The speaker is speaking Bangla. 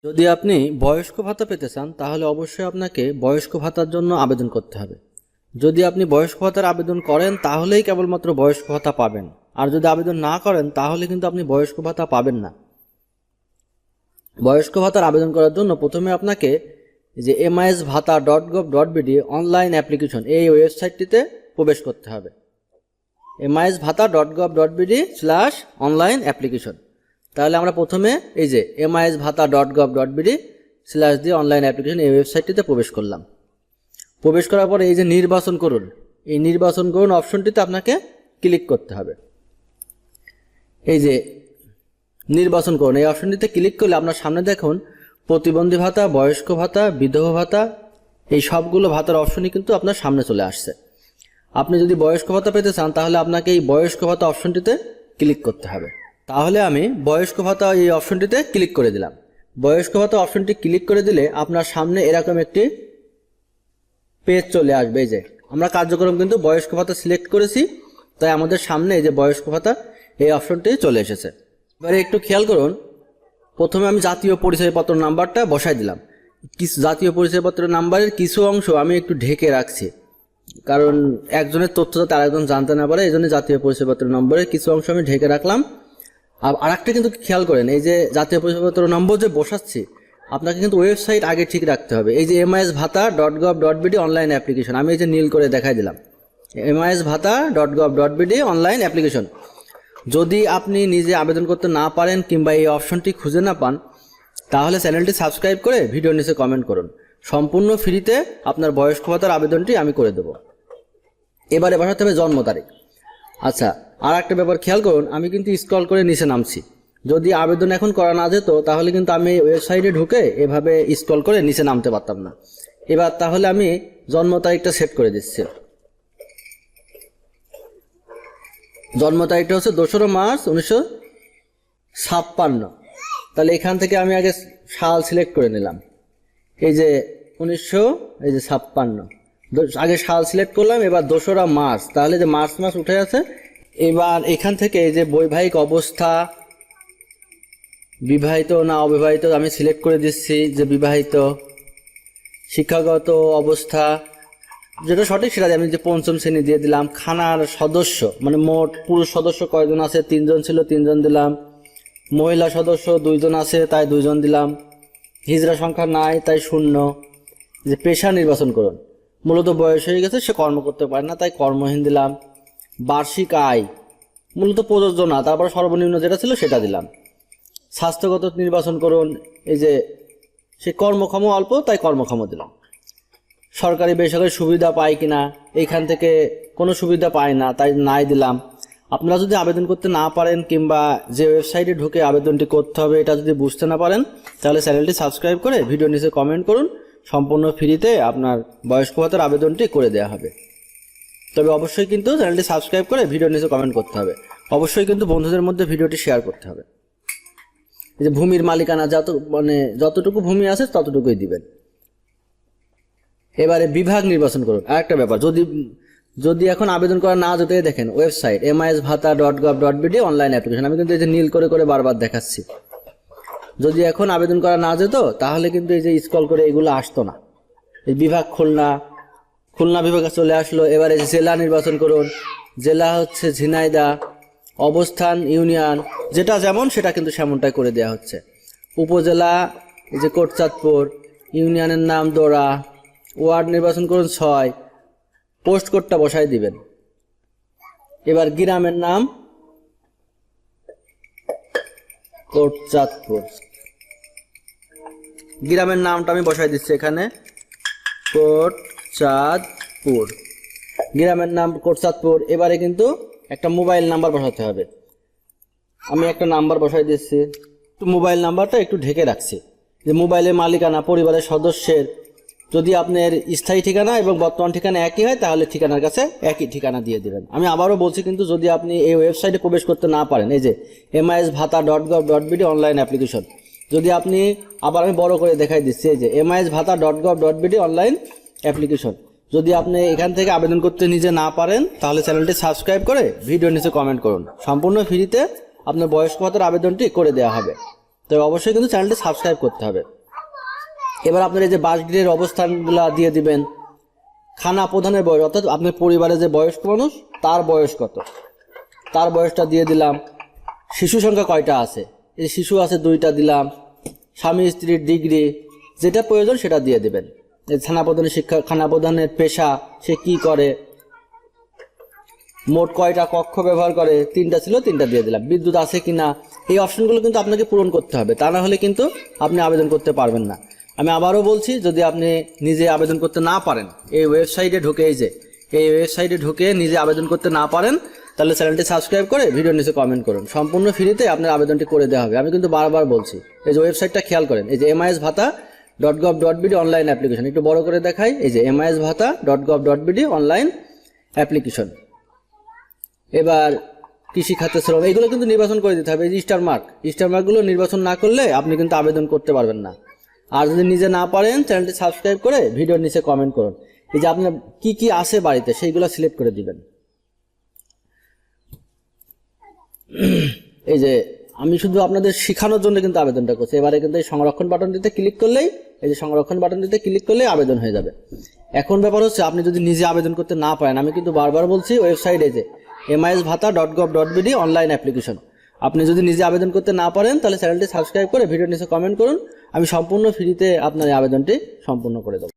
যদি আপনি বয়স্ক ভাতা পেতে চান তাহলে অবশ্যই আপনাকে বয়স্ক ভাতার জন্য আবেদন করতে হবে। যদি আপনি বয়স্ক ভাতার আবেদন করেন তাহলেই কেবলমাত্র বয়স্ক ভাতা পাবেন, আর যদি আবেদন না করেন তাহলে কিন্তু আপনি বয়স্ক ভাতা পাবেন না। বয়স্ক ভাতার আবেদন করার জন্য প্রথমে আপনাকে যে MISbhata.gov.bd অনলাইন অ্যাপ্লিকেশন এই ওয়েবসাইটটিতে প্রবেশ করতে হবে। MISbhata.gov.bd/অনলাইন অ্যাপ্লিকেশন। তাহলে আমরা প্রথমে এই যে MISbhata.gov.bd/ দিয়ে অনলাইন অ্যাপ্লিকেশন এই ওয়েবসাইটটিতে প্রবেশ করলাম। প্রবেশ করার পরে এই যে নির্বাচন করুন, এই নির্বাচন করুন অপশনটিতে আপনাকে ক্লিক করতে হবে। এই যে নির্বাচন করুন এই অপশনটিতে ক্লিক করলে আপনার সামনে দেখুন প্রতিবন্ধী ভাতা, বয়স্ক ভাতা, বিধবা ভাতা, এই সবগুলো ভাতার অপশনই কিন্তু আপনার সামনে চলে আসছে। আপনি যদি বয়স্ক ভাতা পেতে চান তাহলে আপনাকে এই বয়স্ক ভাতা অপশনটিতে ক্লিক করতে হবে। তাহলে আমি বয়স্ক ভাতা এই অপশনটিতে ক্লিক করে দিলাম। বয়স্ক ভাতা অপশনটি ক্লিক করে দিলে আপনার সামনে এরকম একটি পেজ চলে আসবে। এই যে আমরা কার্যক্রম কিন্তু বয়স্ক ভাতা সিলেক্ট করেছি, তাই আমাদের সামনে এই যে বয়স্ক ভাতা এই অপশনটি চলে এসেছে। এবারে একটু খেয়াল করুন, প্রথমে আমি জাতীয় পরিচয়পত্র নাম্বারটা বসাই দিলাম। জাতীয় পরিচয়পত্র নাম্বারের কিছু অংশ আমি একটু ঢেকে রাখছি, কারণ একজনের তথ্য যাতে আরেকজন জানতে না পারে, এই জন্য জাতীয় পরিচয়পত্র নম্বরের কিছু অংশ আমি ঢেকে রাখলাম। আর একটা কিন্তু খেয়াল করেন, এই যে জাতীয় পরিচয়পত্র নম্বর যে বসাচ্ছি আপনাকে কিন্তু ওয়েবসাইট আগে ঠিক রাখতে হবে। এই যে MISbhata.gov.bd অনলাইন অ্যাপ্লিকেশন, আমি এই যে নীল করে দেখাই দিলাম MISbhata.gov.bd অনলাইন অ্যাপ্লিকেশন। যদি আপনি নিজে আবেদন করতে না পারেন কিংবা এই অপশনটি খুঁজে না পান তাহলে চ্যানেলটি সাবস্ক্রাইব করে ভিডিওর নিচে কমেন্ট করুন। সম্পূর্ণ ফ্রিতে আপনার বয়স্ক ভাতার আবেদনটি আমি করে দেব। এবারে বসাতে হবে জন্ম তারিখ। আচ্ছা, আর একটা ব্যাপার খেয়াল করুন, আমি কিন্তু স্ক্রল করে নিচে নামছি। যদি আবেদন এখন করা না যেত তাহলে কিন্তু আমি ওয়েবসাইটে ঢুকে এভাবে স্ক্রল করে নিচে নামতে পারতাম না। এবার তাহলে আমি জন্ম তারিখটা সেট করে দিচ্ছি। জন্ম তারিখটা হচ্ছে 2রা মার্চ 1956। তাহলে এখান থেকে আমি আগে সাল সিলেক্ট করে নিলাম। এই যে 1956 আগে সাল সিলেক্ট করলাম। এবার 2রা মার্চ, তাহলে যে মার্চ মাস উঠে আছে। এবার এখান থেকে এই যে বৈবাহিক অবস্থা, বিবাহিত না অবিবাহিত আমি সিলেক্ট করে দিচ্ছি যে বিবাহিত। শিক্ষাগত অবস্থা যেটা সঠিক সেটা আমি যে 5ম শ্রেণী দিয়ে দিলাম। খানার সদস্য মানে মোট পুরুষ সদস্য কয়জন আছে, 3 জন ছিল 3 জন দিলাম। মহিলা সদস্য 2 জন আছে তাই 2 জন দিলাম। হিজড়া সংখ্যা নাই তাই 0। যে পেশা নির্বাচন করুন, মূলত বয়স হয়ে গেছে সে কর্ম করতে পারে না তাই কর্মহীন দিলাম। বার্ষিক আয় মূলত প্রযোজ্য না, তারপরে সর্বনিম্ন যেটা ছিল সেটা দিলাম। স্বাস্থ্যগত নির্বাচন করুন, এই যে সে কর্মক্ষম অল্প তাই কর্মক্ষম দিলাম। সরকারি বেসরকারি সুবিধা পায় কিনা, এইখান থেকে কোনো সুবিধা পায় না তাই নাই দিলাম। আপনারা যদি আবেদন করতে না পারেন কিংবা যে ওয়েবসাইটে ঢুকে আবেদনটি করতে হবে এটা যদি বুঝতে না পারেন তাহলে চ্যানেলটি সাবস্ক্রাইব করে ভিডিওর নিচে কমেন্ট করুন। সম্পূর্ণ ফ্রিতে আপনার বয়স্ক ভাতার আবেদনটি করে দেওয়া হবে। তবে অবশ্যই কিন্তু চ্যানেলটি সাবস্ক্রাইব করে ভিডিওর নিচে কমেন্ট করতে হবে। অবশ্যই কিন্তু বন্ধুদের মধ্যে ভিডিওটি শেয়ার করতে হবে। এই যে ভূমির মালিকানা যতটুকু ভূমি আছে ততটুকুই দিবেন। এবারে বিভাগ নির্বাচন করুন। আরেকটা ব্যাপার, যদি এখন আবেদন করা না যেতে দেখেন ওয়েবসাইট MISbhata.gov.bd অনলাইন অ্যাপ্লিকেশন, আমি কিন্তু এই যে নীল করে করে বারবার দেখাচ্ছি। যদি এখন আবেদন করা না যেত তাহলে কিন্তু এই যে স্ক্রল করে এগুলো আসতো না। এই বিভাগ খুলনা বিভাগে চলে আসলো। এবারে জেলা নির্বাচন করুন। জেলা হচ্ছে ঝিনাইদহ। অবস্থান ইউনিয়ন, যেটা যেমন সেটা কিন্তু সেমনটাই করে দেওয়া হচ্ছে। উপজেলা এই যে কোটচাঁদপুর। ইউনিয়নের নাম দোরা। ওয়ার্ড নির্বাচন করুন 6। পোস্ট কোডটা বসাই দিবেন। এবার গ্রামের নাম কোটচাঁদপুর। গ্রামের নামটা আমি বসাই দিচ্ছি এখানে কোটচাঁদপুর। গ্রামের নাম কোটচাঁদপুর। এবারে কিন্তু একটা মোবাইল নাম্বার বসাতে হবে। আমি একটা নাম্বার বসাই দিচ্ছি। মোবাইল নাম্বারটা একটু ঢেকে রাখছি। যে মোবাইলের মালিকানা পরিবারের সদস্যের, যদি আপনার স্থায়ী ঠিকানা এবং বর্তমান ঠিকানা একই হয় তাহলে ঠিকানার কাছে একই ঠিকানা দিয়ে দেবেন। আমি আবারও বলছি, কিন্তু যদি আপনি এই ওয়েবসাইটে প্রবেশ করতে না পারেন, এই যে MISbhata.gov.bd অনলাইন অ্যাপ্লিকেশন, যদি আপনি আবার আমি বড় করে দেখাই দিচ্ছি, এই যে MISbhata.gov.bd অনলাইন অ্যাপ্লিকেশন, যদি আপনি এখান থেকে আবেদন করতে নিজে না পারেন তাহলে চ্যানেলটি সাবস্ক্রাইব করে ভিডিওর নিচে কমেন্ট করুন। সম্পূর্ণ ফ্রিতে আপনার বয়স্ক ভাতার আবেদনটি করে দেওয়া হবে। তো অবশ্যই কিন্তু চ্যানেলটি সাবস্ক্রাইব করতে হবে। এবার আপনার এই যে বাসগৃহের অবস্থানগুলো দিয়ে দিবেন, খানা প্রধানের বয়স অর্থাৎ আপনার পরিবারে যে বয়স্ক মানুষ তার বয়স কত, তার বয়সটা দিয়ে দিলাম। শিশু সংখ্যা কয়টা আছে, এই শিশু আছে 2টা দিলাম। স্বামী স্ত্রীর ডিগ্রি, যেটা প্রয়োজন সেটা দিয়ে দিবেন। এই খানা প্রধানের শিক্ষা, খানা প্রধানের পেশা, সে কি করে, মোট কয়টা কক্ষ ব্যবহার করে, 3টা ছিল 3টা দিয়ে দিলাম। বিদ্যুৎ আছে কিনা, এই অপশনগুলো কিন্তু আপনাকে পূরণ করতে হবে, তা না হলে কিন্তু আপনি আবেদন করতে পারবেন না। আমি আবারও বলছি, যদি আপনি নিজে আবেদন করতে না পারেন, এই ওয়েবসাইটে ঢুকে নিজে আবেদন করতে না পারেন, তাহলে চ্যানেলটি সাবস্ক্রাইব করে ভিডিওর নিচে কমেন্ট করুন। সম্পূর্ণ ফ্রিতে আপনার আবেদনটি করে দেওয়া হবে। আমি কিন্তু বারবার বলছি, এই যে ওয়েবসাইটটা খেয়াল করেন, এই যে MISbhata.gov.bd অনলাইন অ্যাপ্লিকেশন, একটু বড় করে দেখাই, এই যে MISbhata.gov.bd অনলাইন অ্যাপ্লিকেশন। এবার কৃষি খাতে শ্রম, এগুলো কিন্তু নির্বাচন করে দিতে হবে। এই যে স্টার মার্কগুলো নির্বাচন না করলে আপনি কিন্তু আবেদন করতে পারবেন না। আর যদি নিজে না পারেন, চ্যানেলটি সাবস্ক্রাইব করে ভিডিওর নিচে কমেন্ট করুন। এই যে আপনার কি কি আছে বাড়িতে, সেইগুলো সিলেক্ট করে দিবেন। এই যে আমি শুধু আপনাদের শেখানোর জন্য কিন্তু আবেদনটা করছি। এবারে কিন্তু এই সংরক্ষণ বাটনটিতে ক্লিক করলেই, এই যে সংরক্ষণ বাটনটিতে ক্লিক করলেই আবেদন হয়ে যাবে। এখন ব্যাপার হচ্ছে, আপনি যদি নিজে আবেদন করতে না পারেন, আমি কিন্তু বারবার বলছি, ওয়েবসাইটে যে MISbhata.gov.bd অনলাইন অ্যাপ্লিকেশন, আপনি যদি নিজে আবেদন করতে না পারেন, তাহলে চ্যানেলটি সাবস্ক্রাইব করে ভিডিওর নিচে কমেন্ট করুন। আমি সম্পূর্ণ ফ্রিতে আপনার এই আবেদনটি সম্পূর্ণ করে দেবো।